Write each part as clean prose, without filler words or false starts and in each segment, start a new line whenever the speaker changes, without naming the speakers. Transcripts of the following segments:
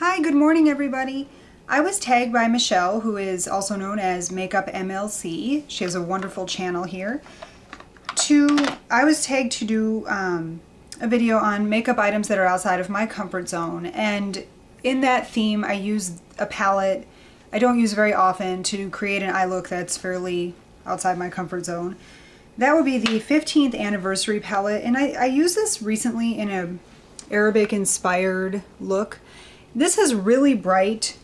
Hi, good morning everybody. I was tagged by Michelle, who is also known as Makeup MLC. She has a wonderful channel here. I was tagged to do a video on makeup items that are outside of my comfort zone, and in that theme I use a palette I don't use very often to create an eye look that's fairly outside my comfort zone. That would be the 15th anniversary palette, and I used this recently in a Arabic inspired look. This has really bright,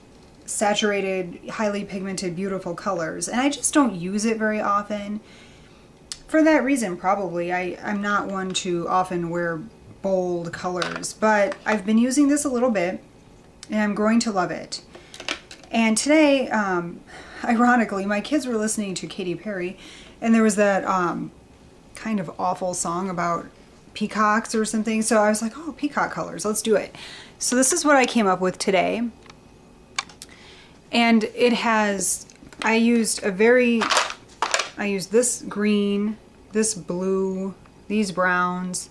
saturated, highly pigmented, beautiful colors, and I just don't use it very often. For that reason, probably. I'm not one to often wear bold colors, but I've been using this a little bit, and I'm growing to love it. And today, ironically, my kids were listening to Katy Perry, and there was that kind of awful song about peacocks or something, so I was like, oh, peacock colors, let's do it. So this is what I came up with today, and it has, I used this green, this blue, these browns,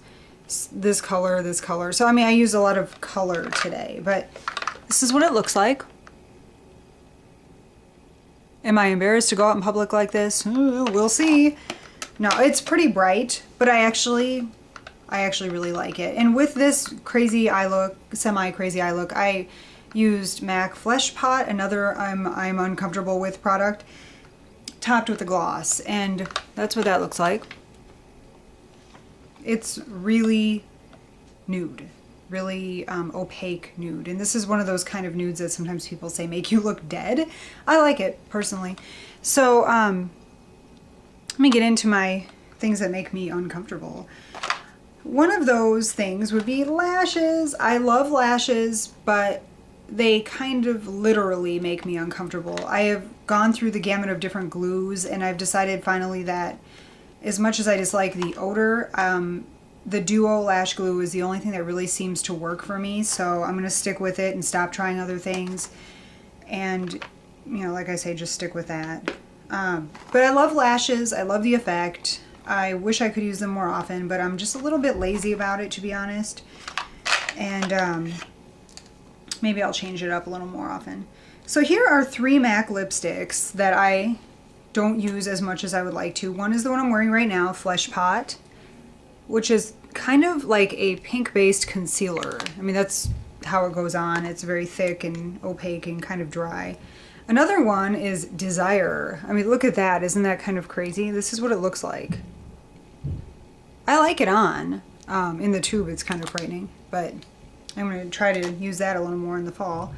this color, so I mean I used a lot of color today, but this is what it looks like. Am I embarrassed to go out in public like this? We'll see. No, it's pretty bright, but I actually really like it. And with this crazy eye look, semi-crazy eye look, I used MAC Flesh Pot, another I'm uncomfortable with product, topped with a gloss, and that's what that looks like. It's really nude, really opaque nude, and this is one of those kind of nudes that sometimes people say make you look dead. I like it personally. So let me get into my things that make me uncomfortable. One of those things would be lashes. I love lashes, but they kind of literally make me uncomfortable. I have gone through the gamut of different glues, and I've decided finally that as much as I dislike the odor, the Duo Lash Glue is the only thing that really seems to work for me, so I'm going to stick with it and stop trying other things. And, you know, like I say, just stick with that. But I love lashes. I love the effect. I wish I could use them more often, but I'm just a little bit lazy about it, to be honest. And maybe I'll change it up a little more often. So here are 3 MAC lipsticks that I don't use as much as I would like to. One is the one I'm wearing right now, Flesh Pot, which is kind of like a pink-based concealer. I mean, that's how it goes on. It's very thick and opaque and kind of dry. Another one is Desire. I mean, look at that. Isn't that kind of crazy? This is what it looks like. I like it on. In the tube, it's kind of frightening, but I'm going to try to use that a little more in the fall.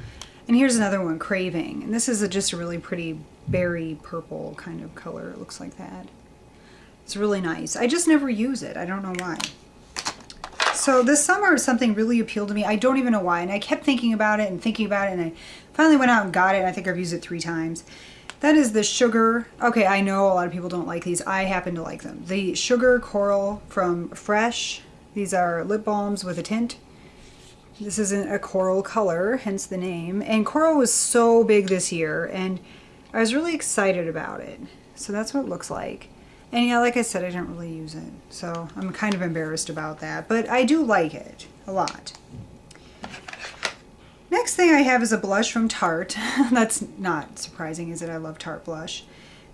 And here's another one, Craving. And this is just a really pretty berry purple kind of color. It looks like that. It's really nice. I just never use it. I don't know why. So this summer something really appealed to me. I don't even know why. And I kept thinking about it, and I finally went out and got it. And I think I've used it 3 times. That is the Sugar. Okay, I know a lot of people don't like these. I happen to like them. The Sugar Coral from Fresh. These are lip balms with a tint. This isn't a coral color, hence the name. And coral was so big this year, and I was really excited about it. So that's what it looks like. And yeah, like I said, I didn't really use it, so I'm kind of embarrassed about that, but I do like it a lot. Next thing I have is a blush from Tarte. That's not surprising, is it? I love Tarte blush.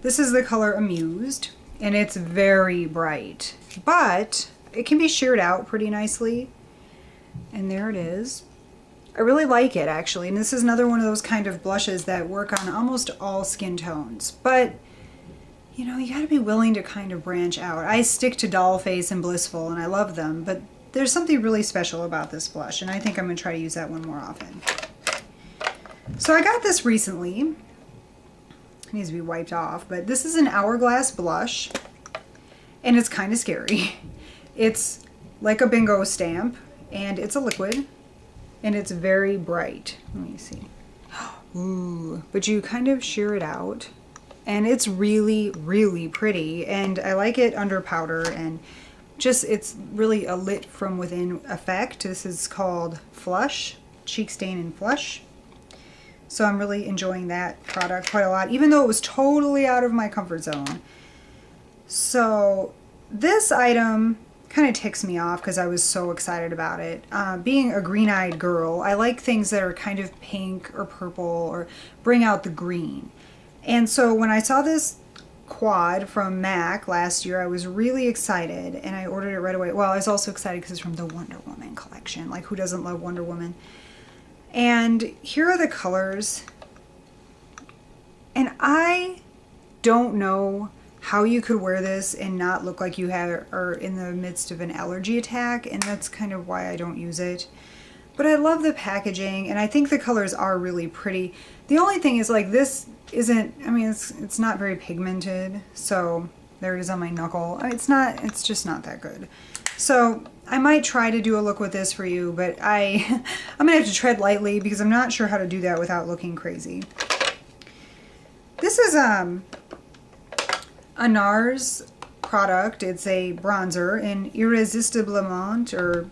This is the color Amused, and it's very bright, but it can be sheared out pretty nicely. And there it is. I really like it, actually, and this is another one of those kind of blushes that work on almost all skin tones, but you know, you gotta be willing to kind of branch out. I stick to Dollface and Blissful, and I love them, but there's something really special about this blush, and I think I'm gonna try to use that one more often. So I got this recently. It needs to be wiped off, but this is an Hourglass blush, and it's kind of scary. It's like a bingo stamp, and it's a liquid, and it's very bright. Let me see. Ooh, but you kind of shear it out. And it's really, really pretty, and I like it under powder, and just, it's really a lit from within effect. This is called Flush, Cheek Stain and Flush. So I'm really enjoying that product quite a lot, even though it was totally out of my comfort zone. So this item kind of ticks me off because I was so excited about it. Being a green-eyed girl, I like things that are kind of pink or purple or bring out the green. And so when I saw this quad from MAC last year, I was really excited and I ordered it right away. Well, I was also excited because it's from the Wonder Woman collection. Like, who doesn't love Wonder Woman? And here are the colors. And I don't know how you could wear this and not look like you are in the midst of an allergy attack, and that's kind of why I don't use it. But I love the packaging, and I think the colors are really pretty. The only thing is, like, this isn't, I mean, it's not very pigmented, so there it is on my knuckle. It's just not that good. So I might try to do a look with this for you, but I'm gonna have to tread lightly because I'm not sure how to do that without looking crazy. This is a NARS product. It's a bronzer in Irresistiblement, or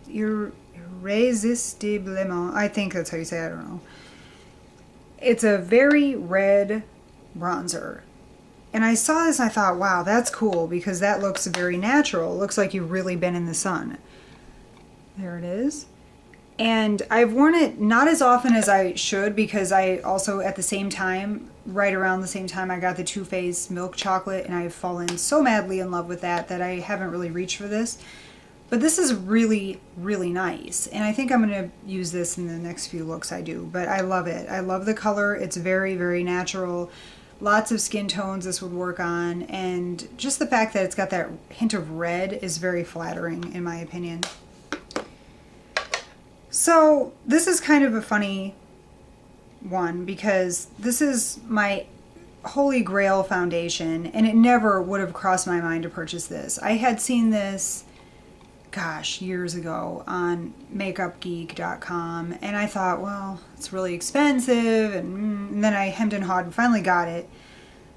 Irresistiblement. I think that's how you say it. I don't know. It's a very red bronzer. And I saw this and I thought, wow, that's cool because that looks very natural. It looks like you've really been in the sun. There it is. And I've worn it not as often as I should because I also, at the same time, right around the same time, I got the Faced Milk Chocolate, and I've fallen so madly in love with that I haven't really reached for this. But this is really, really nice. And I think I'm going to use this in the next few looks I do. But I love it. I love the color. It's very, very natural. Lots of skin tones this would work on. And just the fact that it's got that hint of red is very flattering, in my opinion. So this is kind of a funny one because this is my holy grail foundation, and it never would have crossed my mind to purchase this. I had seen this, gosh, years ago on makeupgeek.com, and I thought, well, it's really expensive, and then I hemmed and hawed and finally got it.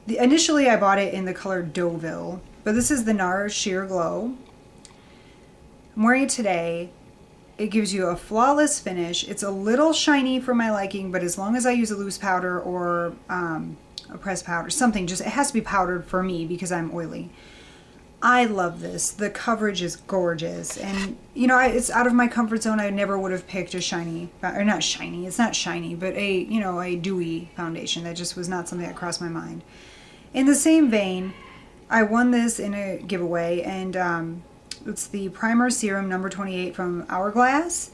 Initially I bought it in the color Deauville, but this is the NARS Sheer Glow. I'm wearing it today. It gives you a flawless finish. It's a little shiny for my liking, but as long as I use a loose powder or a pressed powder, something, just, it has to be powdered for me because I'm oily. I love this. The coverage is gorgeous. And, you know, it's out of my comfort zone. I never would have picked a shiny, or not shiny, it's not shiny, but a, you know, a dewy foundation. That just was not something that crossed my mind. In the same vein, I won this in a giveaway, and it's the Primer Serum number 28 from Hourglass.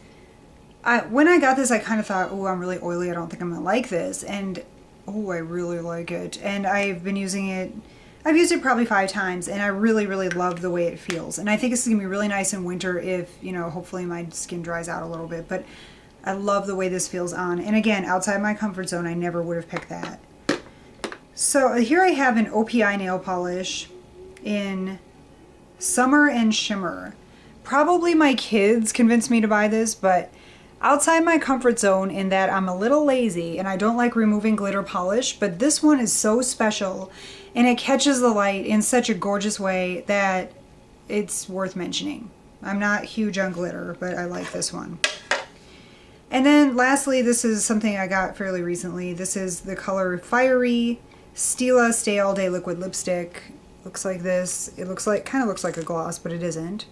When I got this, I kind of thought, oh, I'm really oily. I don't think I'm going to like this. And, oh, I really like it. And I've been using it. I've used it probably 5 times, and I really, really love the way it feels. And I think this is going to be really nice in winter if, you know, hopefully my skin dries out a little bit. But I love the way this feels on. And again, outside my comfort zone, I never would have picked that. So here I have an OPI nail polish in Summer and Shimmer. Probably my kids convinced me to buy this, but outside my comfort zone in that I'm a little lazy and I don't like removing glitter polish, but this one is so special and it catches the light in such a gorgeous way that it's worth mentioning. I'm not huge on glitter, but I like this one. And then lastly, this is something I got fairly recently. This is the color Fiery Stila Stay All Day Liquid Lipstick. Looks like this. It looks like, kind of looks like a gloss, but it isn't.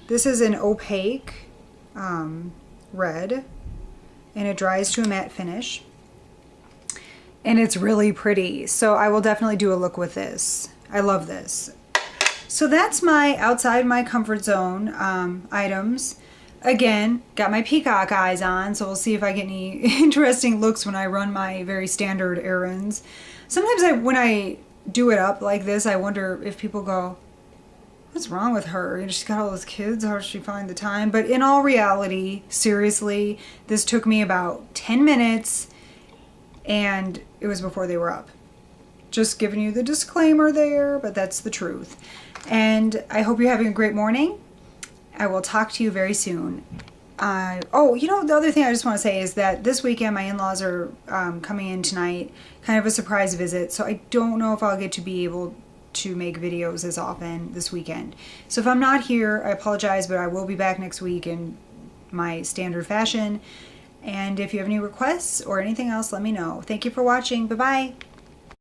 This is an opaque red, and it dries to a matte finish. And it's really pretty, so I will definitely do a look with this. I love this. So that's my outside my comfort zone items. Again, got my peacock eyes on, so we'll see if I get any interesting looks when I run my very standard errands. Sometimes when I do it up like this, I wonder if people go, what's wrong with her? You know, she's got all those kids, how does she find the time? But in all reality, seriously, this took me about 10 minutes, and it was before they were up. Just giving you the disclaimer there, but that's the truth. And I hope you're having a great morning. I will talk to you very soon. Oh, you know, the other thing I just want to say is that this weekend my in-laws are coming in tonight, kind of a surprise visit, so I don't know if I'll get to be able to make videos as often this weekend. So if I'm not here, I apologize, but I will be back next week in my standard fashion. And if you have any requests or anything else, let me know. Thank you for watching. Bye-bye.